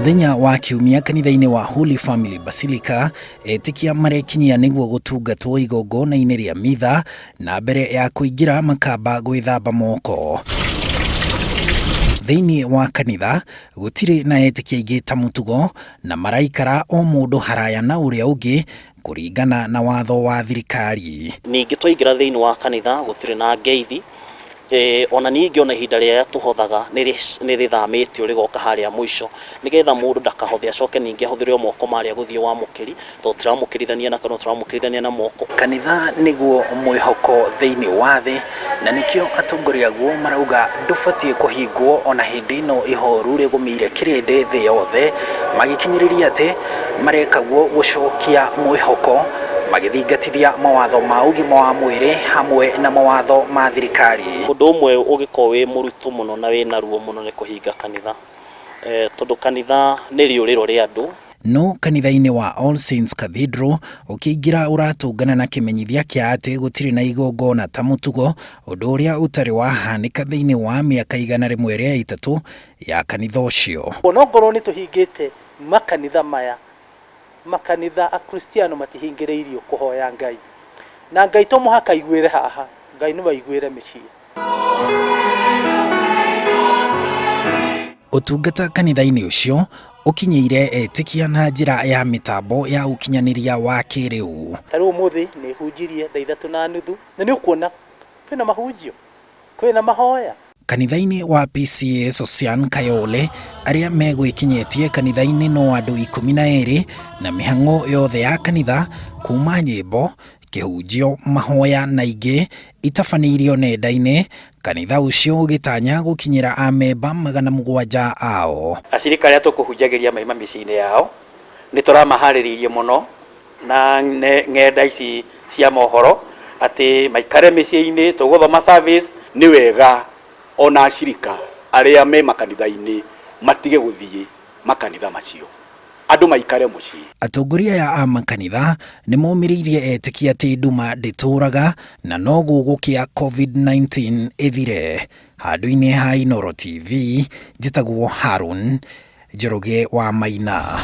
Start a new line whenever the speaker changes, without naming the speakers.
Muthenya wa kiumia kanitha-inĩ wa Holy Family Basilica etĩkia marekinyia nĩguo gũtungatwo igongona-inĩ rĩa mitha na mbere ya kũingĩra makamba gwĩthamba moko. Thĩinĩ wa kanitha gũtirĩ na etĩkia aingĩ ta mũtugo na maraikara o mũndũ haraya na ũrĩa ũngĩ kũringana na watho wa thirikari.
Ningĩ twaingĩra thĩinĩ wa kanitha gũtirĩ na ngeithi. Ona ningĩ ona ihinda rĩrĩa tũhothaga nĩ rĩthamĩtio rĩgoka harĩa mũico nĩgetha mũndũ ndakahothe acoke ningĩ ahũthĩre moko marĩa gũthiĩ wamũkĩri tondũ tũramũkĩrithania na kanua tũramũkĩrithania na moko.
Kanitha nĩguo mwĩhoko thĩinĩ wa thĩ na nĩkĩo atongoria guo marauga ndũbatiĩ kũhingwo ona hĩndĩ ĩno ihoru rĩgũmĩire kĩrĩndĩ thĩ yothe, magĩkinyĩrĩria atĩ mareka guo gũcokia mwĩhoko magĩthingatithia mawatho ma ũgima wa mwĩrĩ hamwe na mawatho ma thirikari.
Ũndũ ũmwe ũgĩkorwo wĩ mũritũ mũno na wĩna ruo mũno nĩ kũhinga kanitha, tondũ kanitha nĩ rĩũrĩro rĩa andũ.
No kanitha-inĩ wa All Saints Cathedral ũkĩingĩra ũratũngana na kĩmenyithia kĩa atĩ gũtirĩ na igongona ta mũtugo, ũndũ ũrĩa ũtarĩ wahanĩka thĩinĩ wa mĩaka igana rĩmwe rĩa itatũ ya kanitha ũcio.
Onokorwo nĩ tũhingĩte makanitha maya, makanitha akristiano matihingĩrĩirio kũhoya Ngai, na Ngai to mũhaka iguĩre haha, Ngai no aiguĩre mĩciĩ.
Ũtungata kanitha-inĩ ũcio ũkinyĩire etĩkia na njĩra ya mĩtambo ya ũkinyanĩria wa kĩrĩu.
Tarĩu ũmũthĩ nĩ hunjirie thaa 3:30 na nĩ ũkuona kwĩna mahunjio, kwĩna mahoya.
Kanitha-inĩ wa PCEA Sosian Kayole arĩa megwĩkinyĩtie kanitha-inĩ no andũ 12 na mĩhang'o yothe ya kanitha kuma nyĩmbo, kĩhunjio, mahoya na ingĩ itabanĩirio nenda-inĩ, kanitha ũcio ũgĩtanya gũkinyĩra amemba 700 ao.
Acirika arĩa tũkũhunjagĩria maima mĩciĩ-inĩ yao nĩ tũramaharĩrĩirie mũno na ng'enda ici cia mohoro atĩ maikare mĩciĩ-inĩ tũgũthoma service.
Nĩ wega ona acirika arĩa me makanitha-inĩ matige gũthiĩ makanitha macio, andũ maikare mũciĩ.
Atongoria ya makanitha nĩ momĩrĩirie etĩkia atĩ nduma ndĩtũraga na no gũgũkĩa COVID-19 ĩthire. Handũ-inĩ ha Inooro TV, njĩtagwo Harun Njoroge wa Maina.